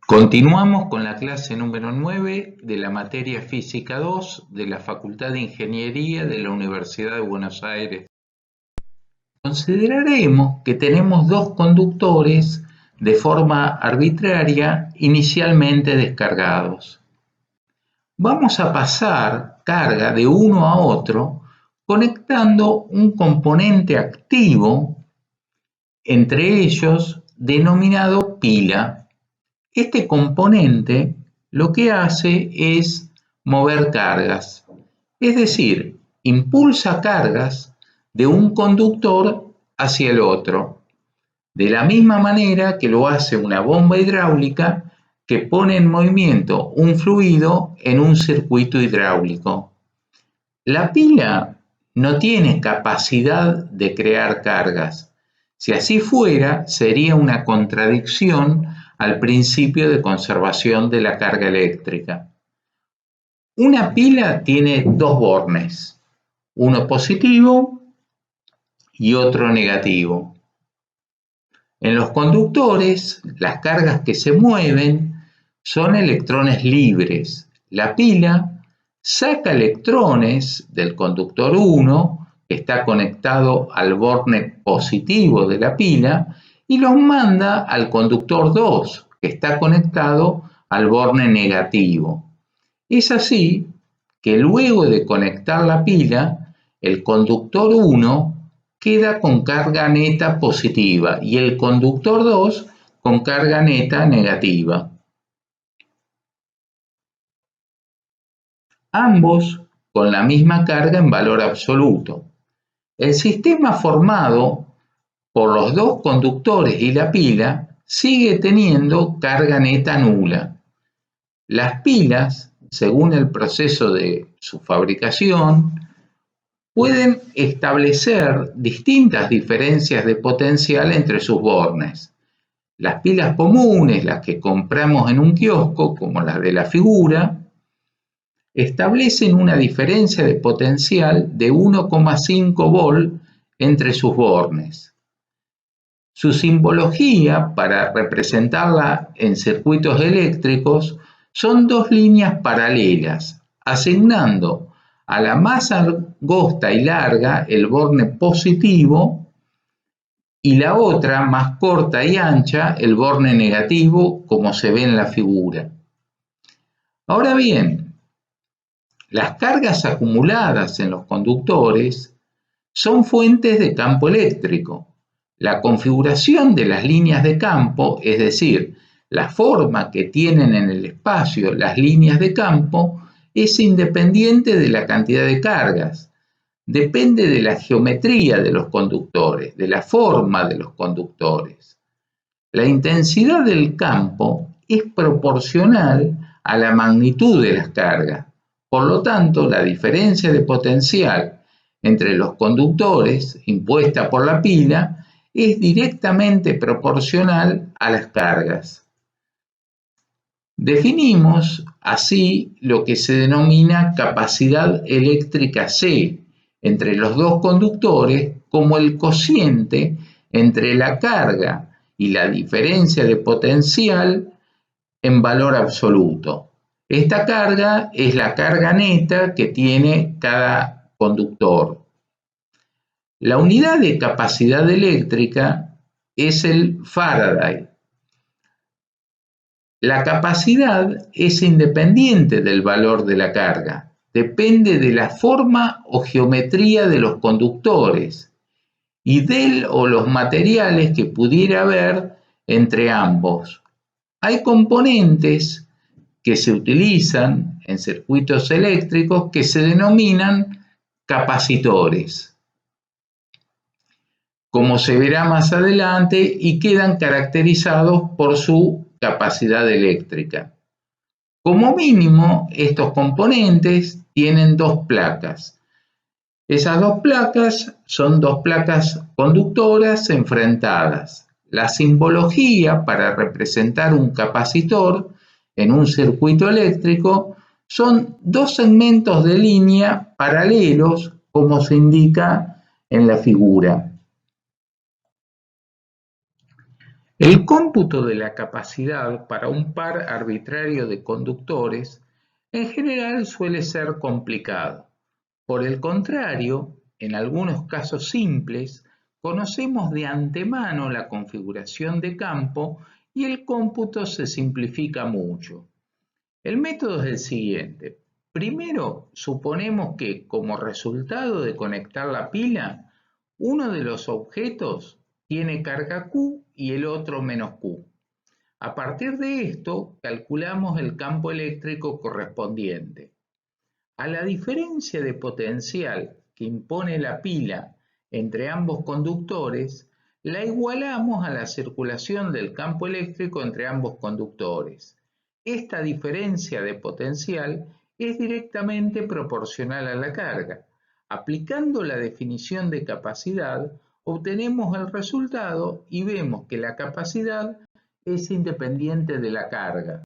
Continuamos con la clase número 9 de la materia Física 2 de la Facultad de Ingeniería de la Universidad de Buenos Aires. Consideraremos que tenemos dos conductores de forma arbitraria inicialmente descargados. Vamos a pasar carga de uno a otro conectando un componente activo entre ellos denominado pila. Este componente lo que hace es mover cargas, es decir, impulsa cargas de un conductor hacia el otro, de la misma manera que lo hace una bomba hidráulica que pone en movimiento un fluido en un circuito hidráulico. La pila no tiene capacidad de crear cargas. Si así fuera, sería una contradicción al principio de conservación de la carga eléctrica. Una pila tiene dos bornes, uno positivo y otro negativo. En los conductores, las cargas que se mueven son electrones libres. La pila saca electrones del conductor 1, que está conectado al borne positivo de la pila, y los manda al conductor 2, que está conectado al borne negativo. Es así que luego de conectar la pila, el conductor 1 queda con carga neta positiva y el conductor 2 con carga neta negativa. Ambos con la misma carga en valor absoluto. El sistema formado por los dos conductores y la pila sigue teniendo carga neta nula. Las pilas, según el proceso de su fabricación, pueden establecer distintas diferencias de potencial entre sus bornes. Las pilas comunes, las que compramos en un kiosco, como las de la figura, establecen una diferencia de potencial de 1,5 volt entre sus bornes. Su simbología, para representarla en circuitos eléctricos, son dos líneas paralelas, asignando a la más angosta y larga el borne positivo y la otra, más corta y ancha, el borne negativo, como se ve en la figura. Ahora bien, las cargas acumuladas en los conductores son fuentes de campo eléctrico. La configuración de las líneas de campo, es decir, la forma que tienen en el espacio las líneas de campo, es independiente de la cantidad de cargas. Depende de la geometría de los conductores, de la forma de los conductores. La intensidad del campo es proporcional a la magnitud de las cargas. Por lo tanto, la diferencia de potencial entre los conductores impuesta por la pila es directamente proporcional a las cargas. Definimos así lo que se denomina capacidad eléctrica C entre los dos conductores como el cociente entre la carga y la diferencia de potencial en valor absoluto. Esta carga es la carga neta que tiene cada conductor. La unidad de capacidad eléctrica es el Faraday. La capacidad es independiente del valor de la carga, depende de la forma o geometría de los conductores y del o los materiales que pudiera haber entre ambos. Hay componentes que se utilizan en circuitos eléctricos que se denominan capacitores, como se verá más adelante, y quedan caracterizados por su capacidad eléctrica. Como mínimo, estos componentes tienen dos placas. Esas dos placas son dos placas conductoras enfrentadas. La simbología para representar un capacitor en un circuito eléctrico son dos segmentos de línea paralelos, como se indica en la figura. El cómputo de la capacidad para un par arbitrario de conductores en general suele ser complicado. Por el contrario, en algunos casos simples, conocemos de antemano la configuración de campo y el cómputo se simplifica mucho. El método es el siguiente. Primero, suponemos que como resultado de conectar la pila, uno de los objetos tiene carga Q y el otro menos Q. A partir de esto, calculamos el campo eléctrico correspondiente. A la diferencia de potencial que impone la pila entre ambos conductores, la igualamos a la circulación del campo eléctrico entre ambos conductores. Esta diferencia de potencial es directamente proporcional a la carga. Aplicando la definición de capacidad, obtenemos el resultado y vemos que la capacidad es independiente de la carga.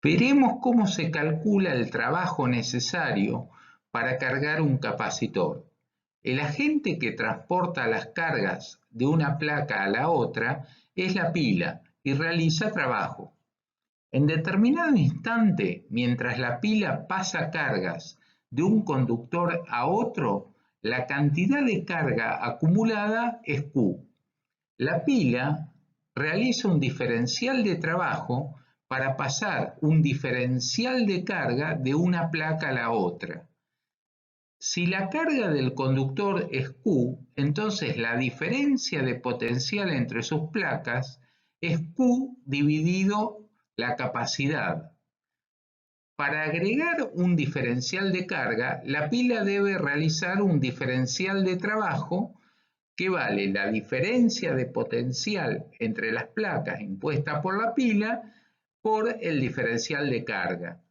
Veremos cómo se calcula el trabajo necesario para cargar un capacitor. El agente que transporta las cargas de una placa a la otra es la pila y realiza trabajo. En determinado instante, mientras la pila pasa cargas de un conductor a otro, la cantidad de carga acumulada es Q. La pila realiza un diferencial de trabajo para pasar un diferencial de carga de una placa a la otra. Si la carga del conductor es Q, entonces la diferencia de potencial entre sus placas es Q dividido la capacidad. Para agregar un diferencial de carga, la pila debe realizar un diferencial de trabajo que vale la diferencia de potencial entre las placas impuesta por la pila por el diferencial de carga.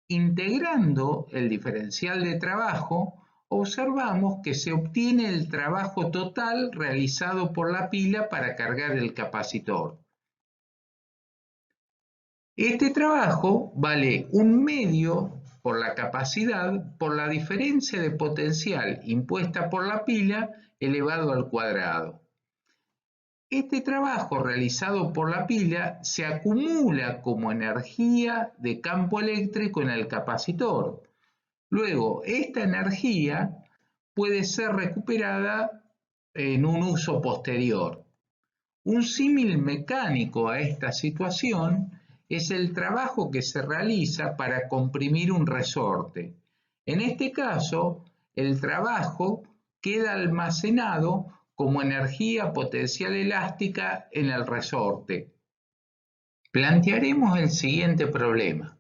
Integrando el diferencial de trabajo, observamos que se obtiene el trabajo total realizado por la pila para cargar el capacitor. Este trabajo vale 1/2 por la capacidad por la diferencia de potencial impuesta por la pila elevado al cuadrado. Este trabajo realizado por la pila se acumula como energía de campo eléctrico en el capacitor. Luego, esta energía puede ser recuperada en un uso posterior. Un símil mecánico a esta situación es el trabajo que se realiza para comprimir un resorte. En este caso, el trabajo queda almacenado como energía potencial elástica en el resorte. Plantearemos el siguiente problema.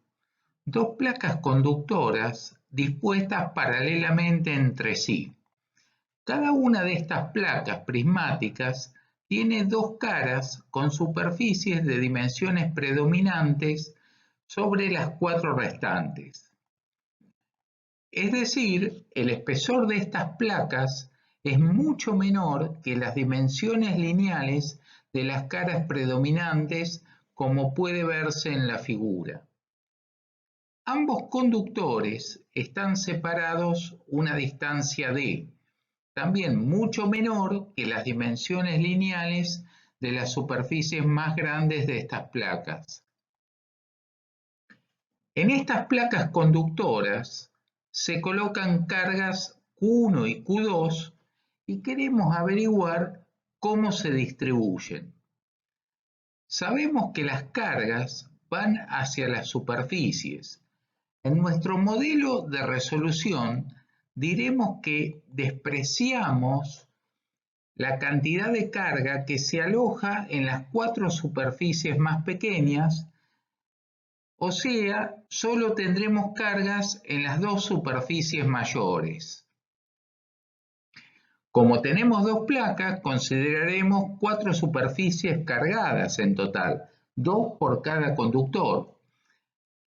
Dos placas conductoras dispuestas paralelamente entre sí. Cada una de estas placas prismáticas tiene dos caras con superficies de dimensiones predominantes sobre las 4 restantes. Es decir, el espesor de estas placas es mucho menor que las dimensiones lineales de las caras predominantes, como puede verse en la figura. Ambos conductores están separados una distancia d, también mucho menor que las dimensiones lineales de las superficies más grandes de estas placas. En estas placas conductoras se colocan cargas Q1 y Q2 y queremos averiguar cómo se distribuyen. Sabemos que las cargas van hacia las superficies. En nuestro modelo de resolución diremos que despreciamos la cantidad de carga que se aloja en las 4 superficies más pequeñas, o sea, solo tendremos cargas en las 2 superficies mayores. Como tenemos 2 placas, consideraremos 4 superficies cargadas en total, 2 por cada conductor.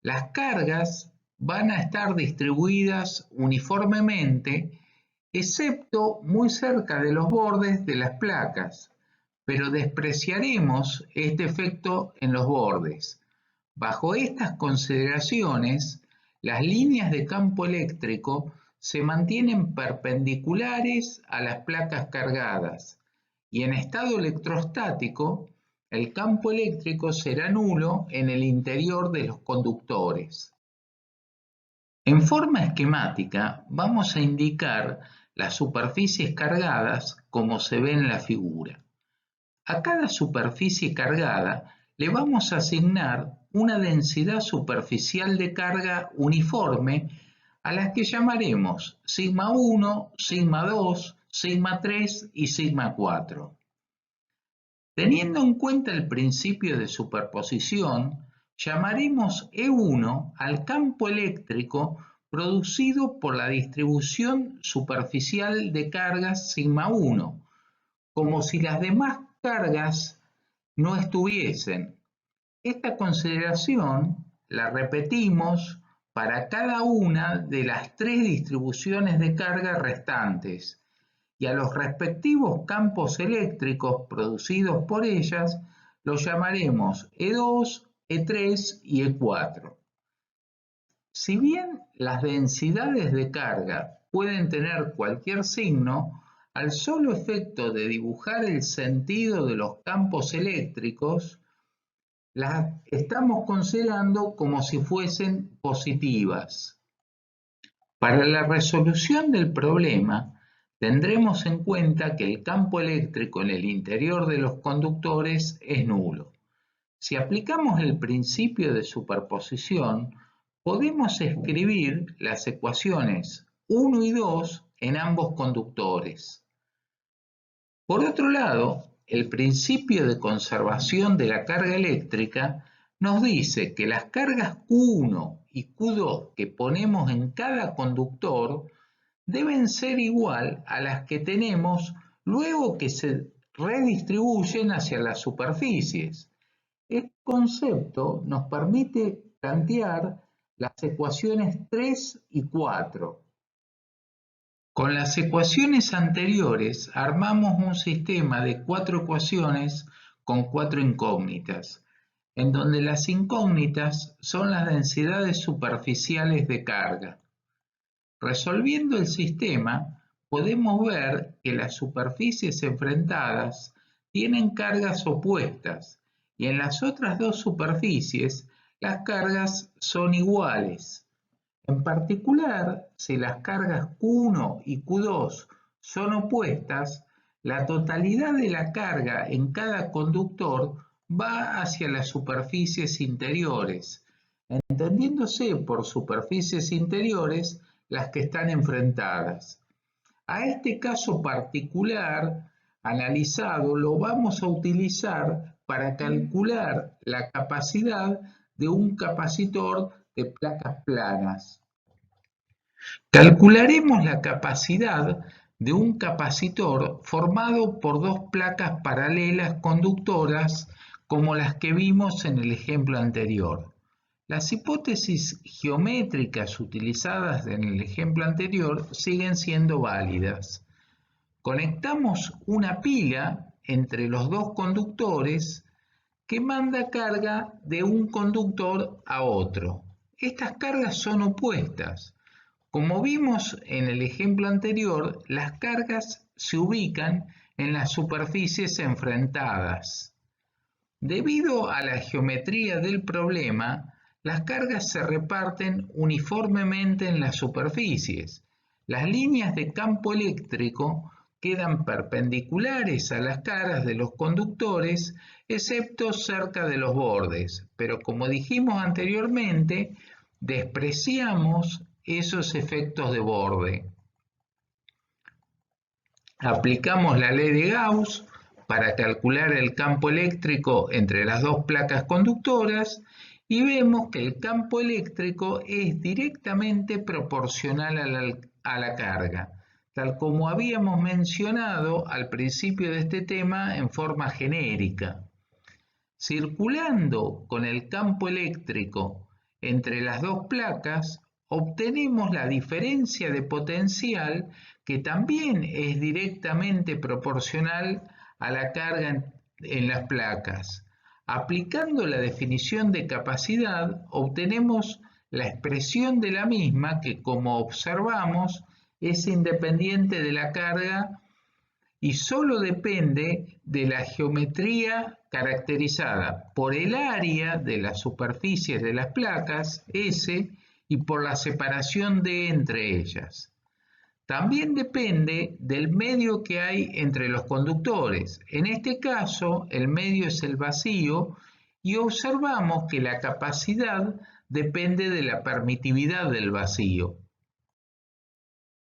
Las cargas van a estar distribuidas uniformemente, excepto muy cerca de los bordes de las placas, pero despreciaremos este efecto en los bordes. Bajo estas consideraciones, las líneas de campo eléctrico se mantienen perpendiculares a las placas cargadas y en estado electrostático el campo eléctrico será nulo en el interior de los conductores. En forma esquemática vamos a indicar las superficies cargadas como se ve en la figura. A cada superficie cargada le vamos a asignar una densidad superficial de carga uniforme a las que llamaremos sigma 1, sigma 2, sigma 3 y sigma 4. Teniendo en cuenta el principio de superposición, llamaremos E1 al campo eléctrico producido por la distribución superficial de cargas sigma 1, como si las demás cargas no estuviesen. Esta consideración la repetimos para cada una de las tres distribuciones de carga restantes, y a los respectivos campos eléctricos producidos por ellas los llamaremos E2, E3 y E4. Si bien las densidades de carga pueden tener cualquier signo, al solo efecto de dibujar el sentido de los campos eléctricos, las estamos considerando como si fuesen positivas. Para la resolución del problema, tendremos en cuenta que el campo eléctrico en el interior de los conductores es nulo. Si aplicamos el principio de superposición, podemos escribir las ecuaciones 1 y 2 en ambos conductores. Por otro lado, el principio de conservación de la carga eléctrica nos dice que las cargas Q1 y Q2 que ponemos en cada conductor deben ser igual a las que tenemos luego que se redistribuyen hacia las superficies. Este concepto nos permite plantear las ecuaciones 3 y 4. Con las ecuaciones anteriores armamos un sistema de 4 ecuaciones con 4 incógnitas, en donde las incógnitas son las densidades superficiales de carga. Resolviendo el sistema, podemos ver que las superficies enfrentadas tienen cargas opuestas y en las otras dos superficies las cargas son iguales. En particular, si las cargas Q1 y Q2 son opuestas, la totalidad de la carga en cada conductor va hacia las superficies interiores, entendiéndose por superficies interiores las que están enfrentadas. A este caso particular analizado lo vamos a utilizar para calcular la capacidad de un capacitor de placas planas. Calcularemos la capacidad de un capacitor formado por dos placas paralelas conductoras como las que vimos en el ejemplo anterior. Las hipótesis geométricas utilizadas en el ejemplo anterior siguen siendo válidas. Conectamos una pila entre los dos conductores que manda carga de un conductor a otro. Estas cargas son opuestas. Como vimos en el ejemplo anterior, las cargas se ubican en las superficies enfrentadas. Debido a la geometría del problema, las cargas se reparten uniformemente en las superficies. Las líneas de campo eléctrico quedan perpendiculares a las caras de los conductores, excepto cerca de los bordes, pero como dijimos anteriormente, despreciamos esos efectos de borde. Aplicamos la ley de Gauss para calcular el campo eléctrico entre las dos placas conductoras y vemos que el campo eléctrico es directamente proporcional a la carga, tal como habíamos mencionado al principio de este tema en forma genérica. Circulando con el campo eléctrico entre las dos placas, obtenemos la diferencia de potencial que también es directamente proporcional a la carga en las placas. Aplicando la definición de capacidad, obtenemos la expresión de la misma que, como observamos, es independiente de la carga y solo depende de la geometría caracterizada por el área de las superficies de las placas, S, y por la separación D entre ellas. También depende del medio que hay entre los conductores. En este caso, el medio es el vacío y observamos que la capacidad depende de la permitividad del vacío.